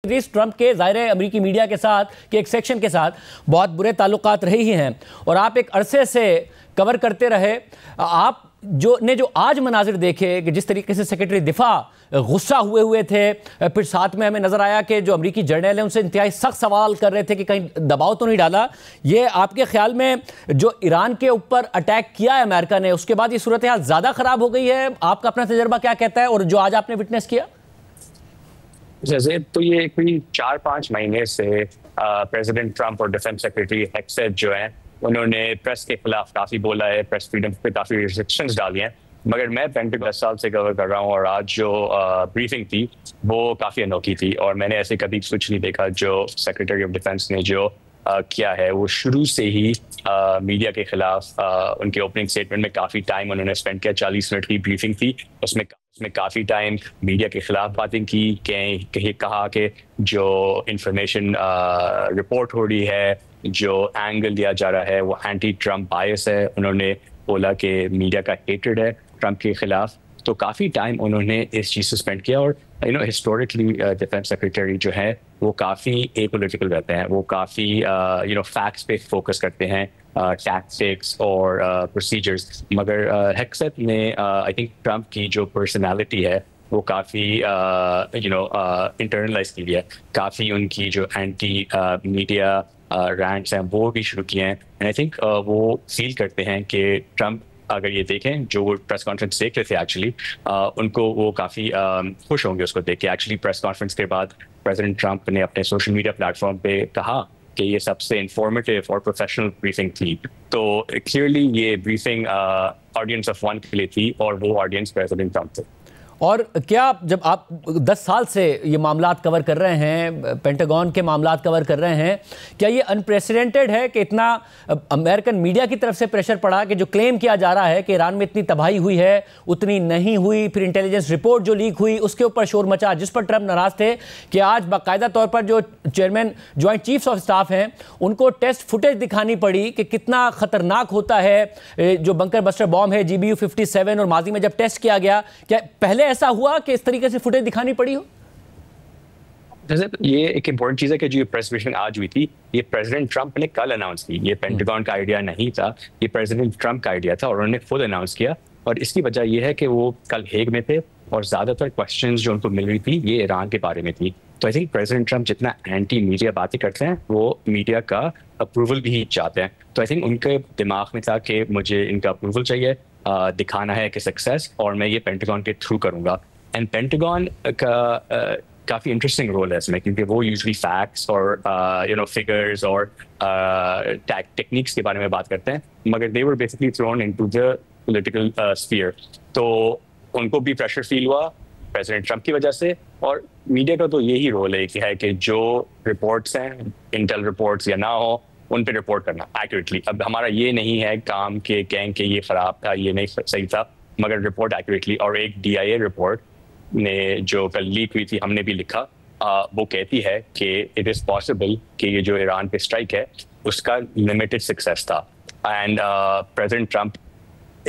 Trump के ज़ाहिर अमेरिकी मीडिया के साथ के एक सेक्शन के साथ बहुत बुरे ताल्लुकात रहे ही हैं और आप एक अरसे से कवर करते रहे। आप जो आज मनाजिर देखे कि जिस तरीके से सेक्रेटरी दिफा गुस्सा हुए थे, फिर साथ में हमें नजर आया कि जो अमेरिकी जर्नल हैं उनसे इंतहाई सख्त सवाल कर रहे थे कि कहीं दबाव तो नहीं डाला। ये आपके ख्याल में जो ईरान के ऊपर अटैक किया है अमेरिका ने, उसके बाद ये सूरत हाल ज़्यादा ख़राब हो गई है? आपका अपना तजर्बा क्या कहता है और जो आज आपने विटनेस किया? जैसे तो ये कोई 4-5 महीने से प्रेसिडेंट ट्रंप और डिफेंस सेक्रेटरी हेक्सेट जो है उन्होंने प्रेस के खिलाफ काफ़ी बोला है, प्रेस फ्रीडम पे काफ़ी रिस्ट्रिक्शंस डाली हैं। मगर मैं पेंटागन 10 साल से कवर कर रहा हूँ और आज जो ब्रीफिंग थी वो काफ़ी अनोखी थी और मैंने ऐसे कभी कुछ नहीं देखा। जो सेक्रेटरी ऑफ डिफेंस ने जो किया है वो शुरू से ही मीडिया के खिलाफ उनके ओपनिंग स्टेटमेंट में काफ़ी टाइम उन्होंने स्पेंड किया। 40 मिनट की ब्रीफिंग थी, उसमें काफ़ी टाइम मीडिया के खिलाफ बातें की। कहीं कहा कि जो इंफॉर्मेशन रिपोर्ट हो रही है, जो एंगल दिया जा रहा है वो एंटी ट्रंप बायस है। उन्होंने बोला कि मीडिया का हेट्रेड है ट्रंप के खिलाफ। तो काफ़ी टाइम उन्होंने इस चीज़ से स्पेंड किया और हिस्टोरिकली डिफेंस सेक्रेटरी जो है वो काफ़ी एपॉलिटिकल रहते हैं, वो काफ़ी फैक्ट्स पे फोकस करते हैं, टैक्टिक्स और प्रोसीजर्स। मगर हेक्सेट ने आई थिंक ट्रंप की जो पर्सनालिटी है वो काफ़ी इंटरनलाइज की है। काफ़ी उनकी जो एंटी मीडिया रैंट्स हैं वो भी शुरू किए हैं। एंड आई थिंक वो फील करते हैं कि ट्रंप, अगर ये देखें जो वो प्रेस कॉन्फ्रेंस देख रहे थे एक्चुअली, उनको वो काफ़ी खुश होंगे उसको देख के। एक्चुअली प्रेस कॉन्फ्रेंस के बाद प्रेसिडेंट ट्रंप ने अपने सोशल मीडिया प्लेटफॉर्म पे कहा कि ये सबसे इंफॉर्मेटिव और प्रोफेशनल ब्रीफिंग थी। तो क्लियरली ये ब्रीफिंग ऑडियंस ऑफ वन के लिए थी और वो ऑडियंस प्रेसिडेंट ट्रंप थे। और क्या जब आप 10 साल से ये मामलात कवर कर रहे हैं, पेंटागन के मामलात कवर कर रहे हैं, क्या ये अनप्रेसिडेंटेड है कि इतना अमेरिकन मीडिया की तरफ से प्रेशर पड़ा कि जो क्लेम किया जा रहा है कि ईरान में इतनी तबाही हुई है उतनी नहीं हुई, फिर इंटेलिजेंस रिपोर्ट जो लीक हुई उसके ऊपर शोर मचा, जिस पर ट्रंप नाराज थे कि आज बाकायदा तौर पर जो chairman joint chiefs of staff हैं उनको टेस्ट फुटेज दिखानी पड़ी कि कितना ख़तरनाक होता है जो बंकर बस्टर बॉम्ब है GBU-57, और माजी में जब टेस्ट किया गया, क्या पहले ऐसा हुआ कि इस तरीके से फुटेज दिखानी पड़ी हो? जैसे ये एक इम्पोर्टेंट चीज़ है कि जो प्रेस ब्रीफिंग आज हुई थी ये प्रेसिडेंट ट्रंप ने कल अनाउंस की। ये पेंटागन का आइडिया नहीं था, ये प्रेसिडेंट ट्रंप का आइडिया था और उन्होंने खुद अनाउंस किया। और इसकी वजह यह है कि वो कल हेग में थे और ज़्यादातर क्वेश्चंस जो उनको मिल रही थी ये ईरान के बारे में थी। तो आई थिंक प्रेसिडेंट ट्रंप जितना एंटी मीडिया बातें करते हैं वो मीडिया का अप्रूवल भी चाहते हैं। तो आई थिंक उनके दिमाग में था कि मुझे इनका अप्रूवल चाहिए, दिखाना है कि सक्सेस, और मैं ये पेंटागन के थ्रू करूँगा। एंड पेंटागन का काफ़ी इंटरेस्टिंग रोल है इसमें, क्योंकि वो यूजुअली फैक्ट्स और फिगर्स और टेक्निक्स के बारे में बात करते हैं, मगर they were basically thrown into the political sphere. तो उनको भी प्रेशर फील हुआ प्रेसिडेंट ट्रंप की वजह से। और मीडिया का तो यही रोल है कि जो रिपोर्ट्स हैं, इंटेल रिपोर्ट्स या ना हो, उन पे रिपोर्ट करना एक्यूरेटली। अब हमारा ये नहीं है काम के कहें कि ये ख़राब था, ये नहीं सही था, मगर रिपोर्ट एक्यूरेटली। और एक DIA रिपोर्ट ने जो कल लीक हुई थी, हमने भी लिखा, वो कहती है कि इट इज़ पॉसिबल कि ये जो ईरान पे स्ट्राइक है उसका लिमिटेड सक्सेस था। एंड प्रेसिडेंट ट्रंप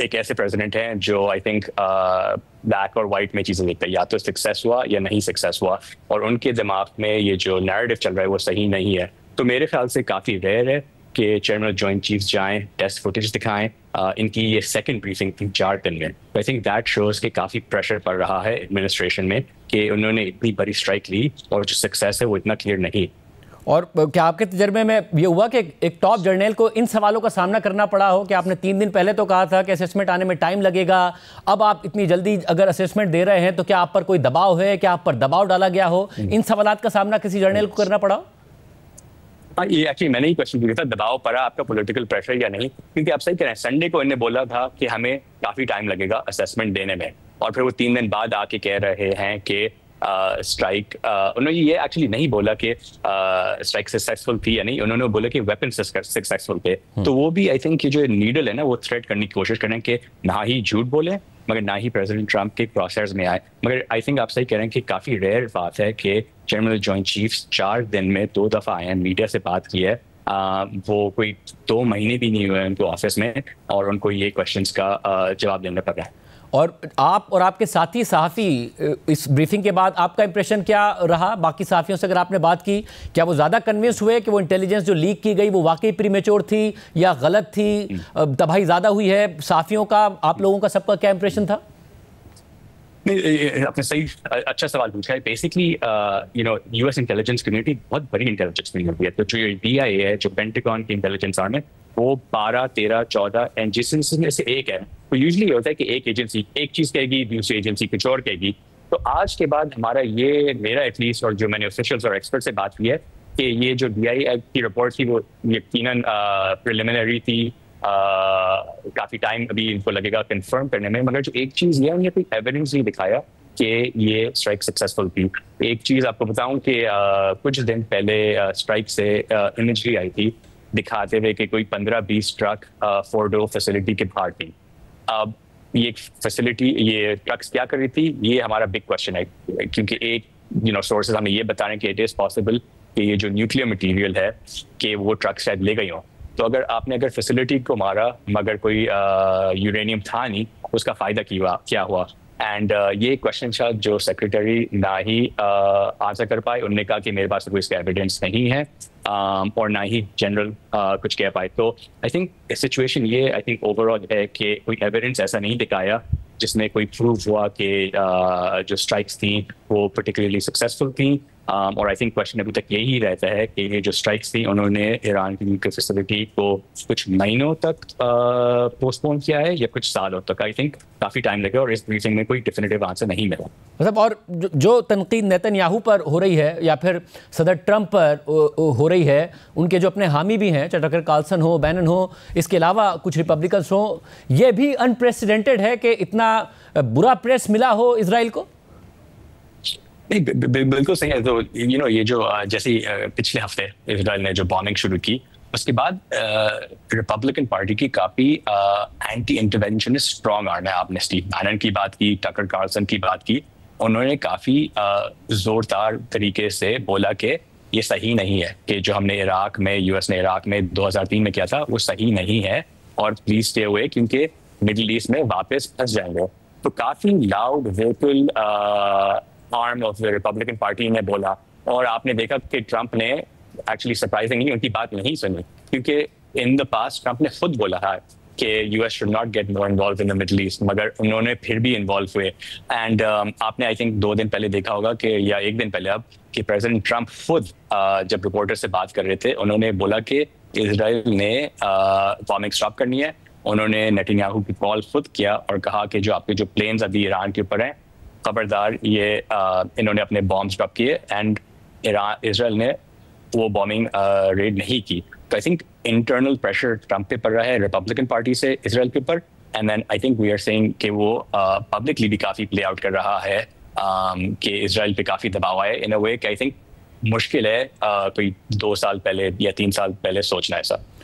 एक ऐसे प्रेसिडेंट हैं जो आई थिंक ब्लैक और वाइट में चीज़ें देखते हैं, या तो सक्सेस हुआ या नहीं सक्सेस हुआ, और उनके दिमाग में ये जो नैरेटिव चल रहा है वो सही नहीं है। तो मेरे ख्याल से काफ़ी रेयर है कि चेयरमैन जॉइंट चीफ्स जाएं, टेस्ट फुटेज दिखाएं। इनकी ये सेकंड ब्रीफिंग थी 4 दिन में। आई थिंक दैट शोज कि काफ़ी प्रेशर पड़ रहा है एडमिनिस्ट्रेशन में कि उन्होंने इतनी बड़ी स्ट्राइक ली और जो सक्सेस है वो इतना क्लियर नहीं। और क्या आपके तजर्बे में ये हुआ कि एक टॉप जर्नल को इन सवालों का सामना करना पड़ा हो कि आपने 3 दिन पहले तो कहा था कि असेसमेंट आने में टाइम लगेगा, अब आप इतनी जल्दी अगर असेसमेंट दे रहे हैं तो क्या आप पर कोई दबाव है, क्या आप पर दबाव डाला गया हो? इन सवालात का सामना किसी जर्नल को करना पड़ा? ये एक्चुअली मैंने ही क्वेश्चन किया था, दबाव पड़ा आपका पॉलिटिकल प्रेशर या नहीं? क्योंकि आप सही कह रहे हैं, संडे को इन्हें बोला था कि हमें काफ़ी टाइम लगेगा असेसमेंट देने में, और फिर वो 3 दिन बाद आके कह रहे हैं कि स्ट्राइक, उन्होंने ये एक्चुअली नहीं बोला कि स्ट्राइक सक्सेसफुल थी या नहीं, उन्होंने बोला कि वेपन सक्सेसफुल थे। तो वो भी आई थिंक ये जो नीडल है ना वो थ्रेट करने की कोशिश करें कि ना ही झूठ बोले मगर ना ही प्रेसिडेंट ट्रंप के क्रॉसहायर्स में आए। मगर आई थिंक आप सही कह रहे हैं कि काफ़ी रेयर बात है कि चेयरमैन जॉइंट चीफ्स 4 दिन में 2 दफ़ा आए हैं, मीडिया से बात की है। वो कोई 2 महीने भी नहीं हुए उनको ऑफिस में और उनको ये क्वेश्चंस का जवाब देना पड़ रहा है। और आप और आपके साथी सहाफ़ी, इस ब्रीफिंग के बाद आपका इंप्रेशन क्या रहा? बाकी सहाफ़ियों से अगर आपने बात की, क्या वो ज़्यादा कन्विंस हुए कि वो इंटेलिजेंस जो लीक की गई वो वाकई प्रीमेच्योर थी या गलत थी, तबाही ज़्यादा हुई है? सहाफ़ियों का, आप लोगों का, सबका क्या इंप्रेशन था? नहीं, आपने सही अच्छा सवाल पूछा है। बेसिकली यूएस इंटेलिजेंस कम्युनिटी बहुत बड़ी इंटेलिजेंस कम्युनिटी है। तो जो डीआईए है, जो पेंटागन की इंटेलिजेंस आर्म है, वो 12, 13, 14 एजेंसीज में से एक है। तो यूजुअली होता है कि एक एजेंसी एक चीज कहेगी, दूसरी एजेंसी कुछ और कहेगी। तो आज के बाद हमारा ये, मेरा एटलीस्ट, और जो मैंने ऑफिशियल्स और एक्सपर्ट से बात की है कि ये जो डीआईए की रिपोर्ट थी वो यकीनन प्रिलिमिनरी थी। काफी टाइम अभी इनको लगेगा कंफर्म करने में, मगर जो एक चीज ये उन्हें कोई एविडेंस नहीं दिखाया कि ये स्ट्राइक सक्सेसफुल थी। एक चीज आपको बताऊं कि कुछ दिन पहले स्ट्राइक से इमेजरी आई थी दिखाते हुए कि कोई 15-20 ट्रक फोर्डो फैसिलिटी के बाहर थी। अब ये फैसिलिटी, ये ट्रक्स क्या कर रही थी, ये हमारा बिग क्वेश्चन है, क्योंकि एक सोर्सेज हमें ये बता रहे हैं कि इट इज पॉसिबल कि ये जो न्यूक्लियर मटेरियल है कि वो ट्रक शायद ले गई हो। तो अगर फैसिलिटी को मारा मगर कोई यूरेनियम था नहीं, उसका फायदा क्या हुआ? एंड ये क्वेश्चन शायद जो सेक्रेटरी ना ही आंसर कर पाए। उन्होंने कहा कि मेरे पास कोई इसका एविडेंस नहीं है, और ना ही जनरल कुछ कह पाए। तो आई थिंक सिचुएशन ये, आई थिंक ओवरऑल है कि कोई एविडेंस ऐसा नहीं दिखाया जिसमें कोई प्रूव हुआ कि जो स्ट्राइक्स थी वो पर्टिकुलरली सक्सेसफुल थी। और आई थिंक क्वेश्चन अभी तक यही रहता है कि ये जो स्ट्राइक्स थी उन्होंने ईरान की न्यूक्लियर फैसिलिटी को कुछ महीनों तक पोस्टपोन किया है या कुछ सालों तक। आई थिंक काफी टाइम लगेगा और इस ब्रीफिंग में कोई डिफिनिटिव आंसर नहीं मिला। मतलब, और जो तनकीद नेतन्याहू पर हो रही है या फिर सदर ट्रंप पर हो रही है, उनके जो अपने हामी भी हैं, टकर कार्लसन हो, बैनन हो, इसके अलावा कुछ रिपब्लिकन्स हो, ये भी अनप्रेसिडेंटेड है कि इतना बुरा प्रेस मिला हो इजराइल को? नहीं, बिल्कुल सही है। तो ये जो जैसे पिछले हफ्ते इजराइल ने जो बॉम्बिंग शुरू की, उसके बाद रिपब्लिकन पार्टी की काफी एंटी इंटरवेंशनिस्ट स्ट्रॉन्ग आर्म है। आपने स्टीव बैनन की बात की, टकर कार्लसन की बात की, उन्होंने काफी जोरदार तरीके से बोला कि ये सही नहीं है कि जो हमने इराक में, यूएस ने इराक में 2003 में किया था वो सही नहीं है, और प्लीज स्टे अवे क्योंकि मिडिल ईस्ट में वापस फंस जाएंगे। तो काफी loud vocal arm of the Republican party ने बोला, और आपने देखा कि ट्रंप ने एक्चुअली सरप्राइजिंगली उनकी बात नहीं सुनी, क्योंकि इन द पास्ट ट्रंप ने खुद बोला है कि US should not get more involve in the middle east, मगर उन्होंने फिर भी इन्वॉल्व हुए। एंड आपने आई थिंक 2 दिन पहले देखा होगा कि, या 1 दिन पहले अब, कि प्रेसिडेंट ट्रंप खुद जब रिपोर्टर से बात कर रहे थे उन्होंने बोला कि इजराइल ने बॉम्बिंग स्टॉप करनी है। उन्होंने नेतन्याहू की कॉल खुद किया और कहा कि जो आपके जो प्लेन्स अभी ईरान के ऊपर हैं, खबरदार, ये इन्होंने अपने बॉम्ब स्टॉप किए, एंड इजराइल ने वो बॉम्बिंग रेड नहीं की। तो I think internal pressure Trump पे पड़ रहा है रिपब्लिकन पार्टी से इजराइल के ऊपर, and then I think we are saying कि वो पब्लिकली भी काफी प्ले आउट कर रहा है कि इजराइल पे काफी दबाव आए इन अ वे कि आई थिंक मुश्किल है कोई 2 साल पहले या 3 साल पहले सोचना ऐसा।